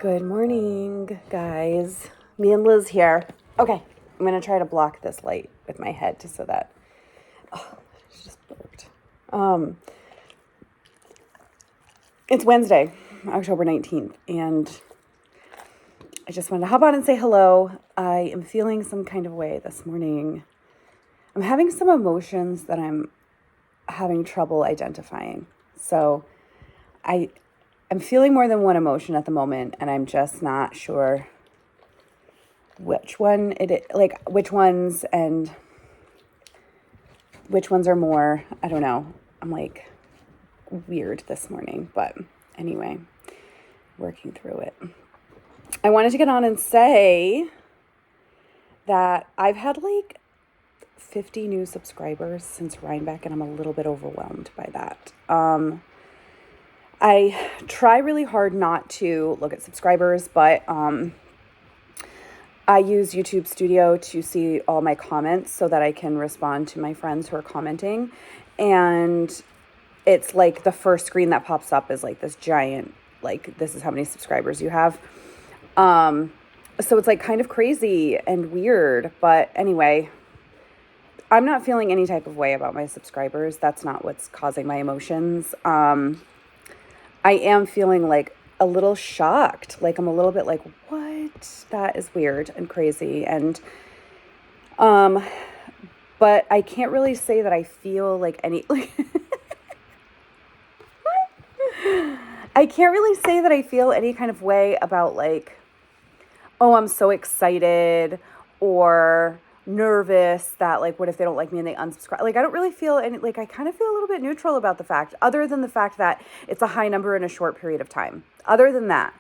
Good morning, guys. Me and Liz here. Okay, I'm going to try to block this light with my head so that... Oh, she just burped. It's Wednesday, October 19th, and I just wanted to hop on and say hello. I am feeling some kind of way this morning. I'm having some emotions that I'm having trouble identifying. So I'm feeling more than one emotion at the moment, and I'm just not sure which one which ones and which ones are more. I don't know. I'm like weird this morning, but anyway, working through it. I wanted to get on and say that I've had like 50 new subscribers since Rhinebeck, and I'm a little bit overwhelmed by that. I try really hard not to look at subscribers, but I use YouTube Studio to see all my comments so that I can respond to my friends who are commenting. And it's like the first screen that pops up is like this giant, like, this is how many subscribers you have. So it's like kind of crazy and weird. But anyway, I'm not feeling any type of way about my subscribers. That's not what's causing my emotions. I am feeling like a little shocked. Like I'm a little bit like, what? That is weird and crazy. And, but I can't really say that I feel like any, I can't really say that I feel any kind of way about like, oh, I'm so excited or nervous that like, what if they don't like me and they unsubscribe? Like, I don't really feel any, like, I kind of feel a little bit neutral about the fact, other than the fact that it's a high number in a short period of time. Other than that,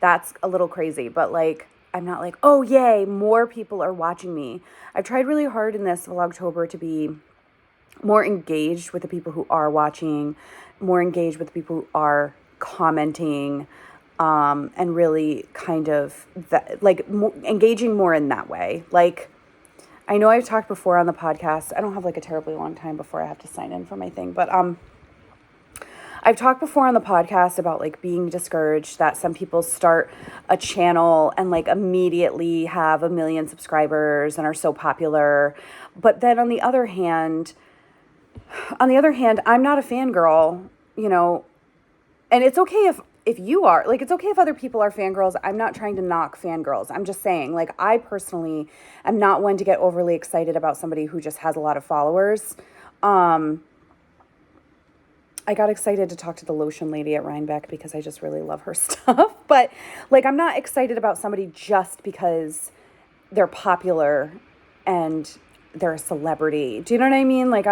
that's a little crazy, but like, I'm not like, oh yay, more people are watching me. I've tried really hard in this Vlogtober to be more engaged with the people who are watching, more engaged with the people who are commenting, and really kind of that, like engaging more in that way. Like, I know I've talked before on the podcast. I don't have like a terribly long time before I have to sign in for my thing, but I've talked before on the podcast about like being discouraged that some people start a channel and like immediately have 1 million subscribers and are so popular. But then on the other hand, I'm not a fangirl, you know, and it's okay if you are, like, it's okay if other people are fangirls. I'm not trying to knock fangirls. I'm just saying, like, I personally am not one to get overly excited about somebody who just has a lot of followers. I got excited to talk to the lotion lady at Rhinebeck because I just really love her stuff. But, like, I'm not excited about somebody just because they're popular and they're a celebrity. Do you know what I mean? Like,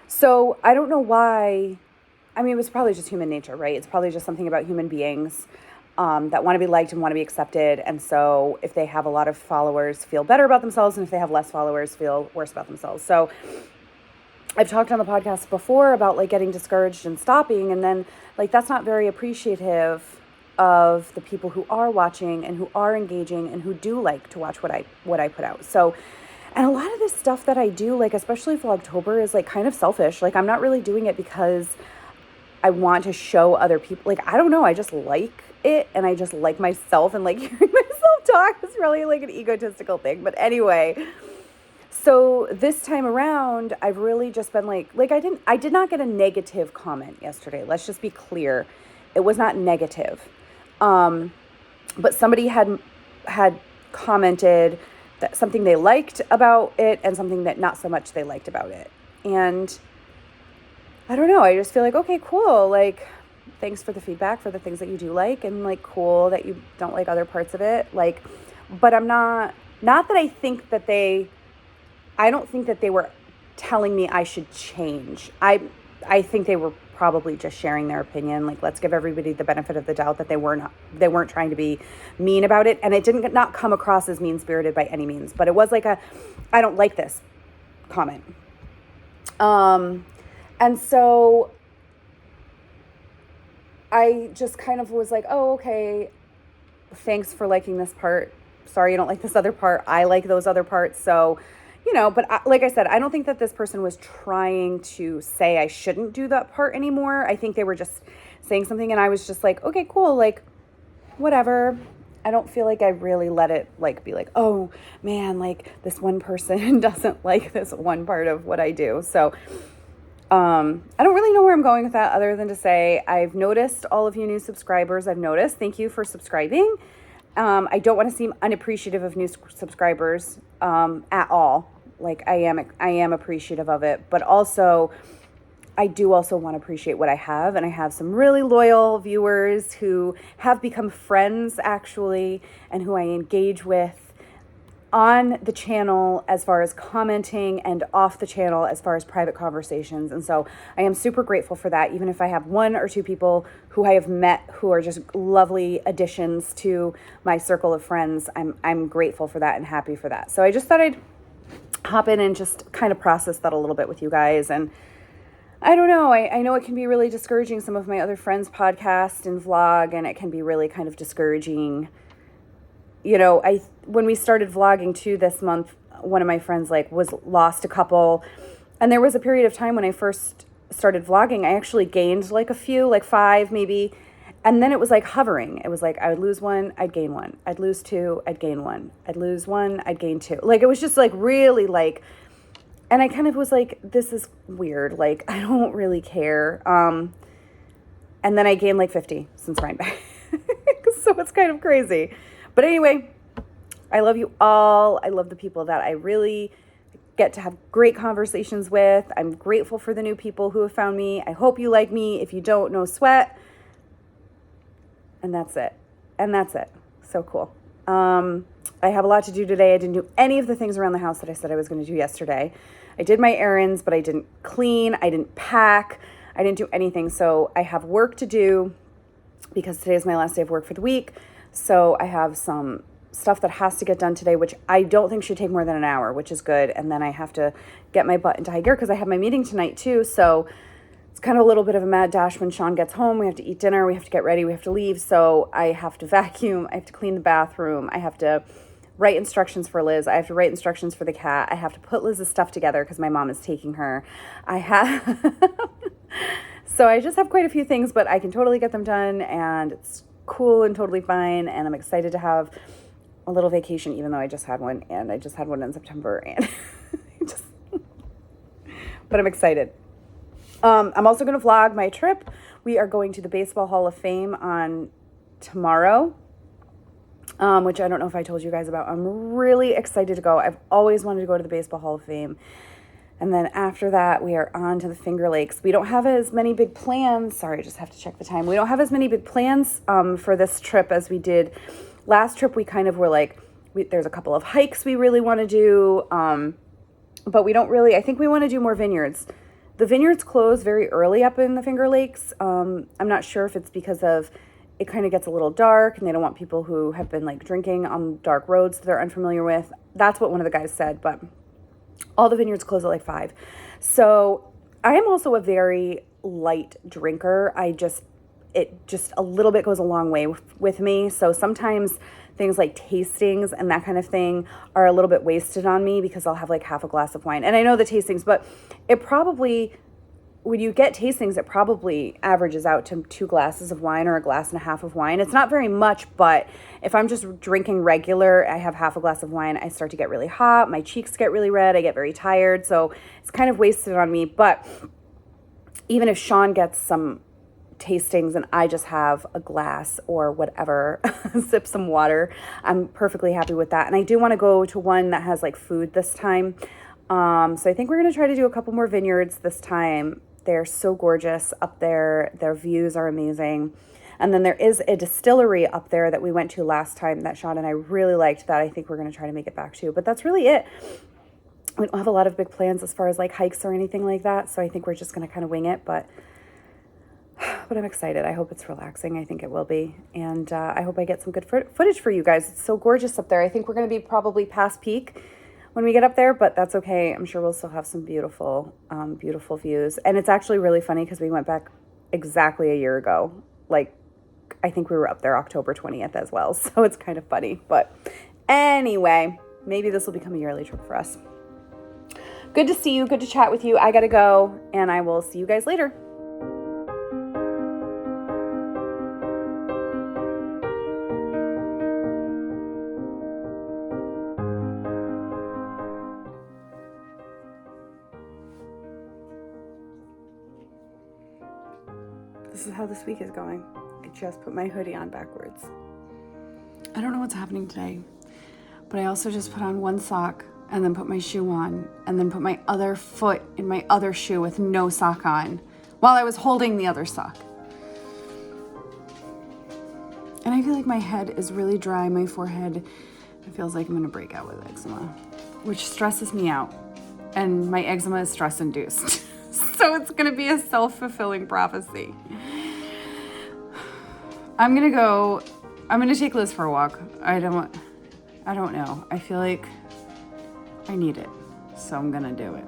so I don't know why. I mean, it was probably just human nature, right? It's probably just something about human beings that want to be liked and want to be accepted. And so if they have a lot of followers, feel better about themselves. And if they have less followers, feel worse about themselves. So I've talked on the podcast before about like getting discouraged and stopping. And then like, that's not very appreciative of the people who are watching and who are engaging and who do like to watch what I put out. So, and a lot of this stuff that I do, like, especially Vlogtober, is like kind of selfish. Like, I'm not really doing it because I want to show other people, like, I don't know, I just like it, and I just like myself, and like hearing myself talk is really like an egotistical thing. But anyway, so this time around, I've really just been like I did not get a negative comment yesterday. Let's just be clear. It was not negative. But somebody had commented that something they liked about it and something that not so much they liked about it. And I don't know. I just feel like, okay, cool. Like, thanks for the feedback for the things that you do like, and like, cool that you don't like other parts of it. Like, but I'm not that I think that I don't think that they were telling me I should change. I think they were probably just sharing their opinion. Like, let's give everybody the benefit of the doubt that they weren't trying to be mean about it. And it didn't not come across as mean-spirited by any means, but it was like I don't like this comment. And so I just kind of was like, oh, okay, thanks for liking this part. Sorry you don't like this other part. I like those other parts. So, you know, but like I said, I don't think that this person was trying to say I shouldn't do that part anymore. I think they were just saying something, and I was just like, okay, cool. Like, whatever. I don't feel like I really let it like be like, oh man, like this one person doesn't like this one part of what I do. So I don't really know where I'm going with that other than to say I've noticed all of you new subscribers. I've noticed. Thank you for subscribing. I don't want to seem unappreciative of new subscribers at all. Like I am appreciative of it, but also I do also want to appreciate what I have, and I have some really loyal viewers who have become friends actually, and who I engage with on the channel as far as commenting and off the channel as far as private conversations. And so I am super grateful for that. Even if I have one or two people who I have met who are just lovely additions to my circle of friends, I'm grateful for that and happy for that. So I just thought I'd hop in and just kind of process that a little bit with you guys. And I don't know, I know it can be really discouraging. Some of my other friends podcast and vlog, and it can be really kind of discouraging. You know, when we started vlogging too this month, one of my friends was lost a couple, and there was a period of time when I first started vlogging, I actually gained a few, 5 maybe, and then it was hovering. It was I would lose one, I'd gain one, I'd lose two, I'd gain one, I'd lose one, I'd gain two. It was just really and I kind of was this is weird. I don't really care. And then I gained 50 since Rhinebeck. So it's kind of crazy. But anyway, I love you all. I love the people that I really get to have great conversations with. I'm grateful for the new people who have found me. I hope you like me. If you don't, no sweat. And that's it. And that's it. So cool. I have a lot to do today. I didn't do any of the things around the house that I said I was going to do yesterday. I did my errands, but I didn't clean. I didn't pack. I didn't do anything. So I have work to do because today is my last day of work for the week. So I have some stuff that has to get done today, which I don't think should take more than an hour, which is good. And then I have to get my butt into high gear because I have my meeting tonight too. So it's kind of a little bit of a mad dash when Sean gets home. We have to eat dinner. We have to get ready. We have to leave. So I have to vacuum. I have to clean the bathroom. I have to write instructions for Liz. I have to write instructions for the cat. I have to put Liz's stuff together because my mom is taking her. So I just have quite a few things, but I can totally get them done, and it's cool and totally fine. And I'm excited to have a little vacation, even though I just had one, and I just had one in September, and but I'm excited. I'm also going to vlog my trip. We are going to the Baseball Hall of Fame on tomorrow, which I don't know if I told you guys about. I'm really excited to go. I've always wanted to go to the Baseball Hall of Fame. And then after that, we are on to the Finger Lakes. We don't have as many big plans. Sorry, I just have to check the time. We don't have as many big plans for this trip as we did. Last trip, we kind of were there's a couple of hikes we really want to do. But we don't really, I think we want to do more vineyards. The vineyards close very early up in the Finger Lakes. I'm not sure if it's because of it kind of gets a little dark and they don't want people who have been drinking on dark roads that they're unfamiliar with. That's what one of the guys said, but all the vineyards close at 5. So I am also a very light drinker. It just a little bit goes a long way with me. So sometimes things like tastings and that kind of thing are a little bit wasted on me because I'll have half a glass of wine. And I know the tastings, but it probably, when you get tastings, it probably averages out to 2 glasses of wine or a glass and a half of wine. It's not very much, but if I'm just drinking regular, I have half a glass of wine, I start to get really hot, my cheeks get really red, I get very tired, so it's kind of wasted on me. But even if Sean gets some tastings and I just have a glass or whatever, sip some water, I'm perfectly happy with that. And I do want to go to one that has food this time. So I think we're going to try to do a couple more vineyards this time. They're so gorgeous up there. Their views are amazing. And then there is a distillery up there that we went to last time that Sean and I really liked, that I think we're going to try to make it back to. But that's really it. We don't have a lot of big plans as far as hikes or anything like that. So I think we're just going to kind of wing it. But I'm excited. I hope it's relaxing. I think it will be. And I hope I get some good footage for you guys. It's so gorgeous up there. I think we're going to be probably past peak when we get up there, but that's okay. I'm sure we'll still have some beautiful, beautiful views. And it's actually really funny because we went back exactly a year ago. I think we were up there October 20th as well. So it's kind of funny. But anyway, maybe this will become a yearly trip for us. Good to see you. Good to chat with you. I got to go, and I will see you guys later. this is how this week is going. I just put my hoodie on backwards. I don't know what's happening today, but I also just put on one sock and then put my shoe on and then put my other foot in my other shoe with no sock on while I was holding the other sock. And I feel like my head is really dry. My forehead, it feels like I'm gonna break out with eczema, which stresses me out. And my eczema is stress-induced. So it's gonna be a self-fulfilling prophecy. I'm gonna take Liz for a walk. I don't know. I feel like I need it. So I'm gonna do it.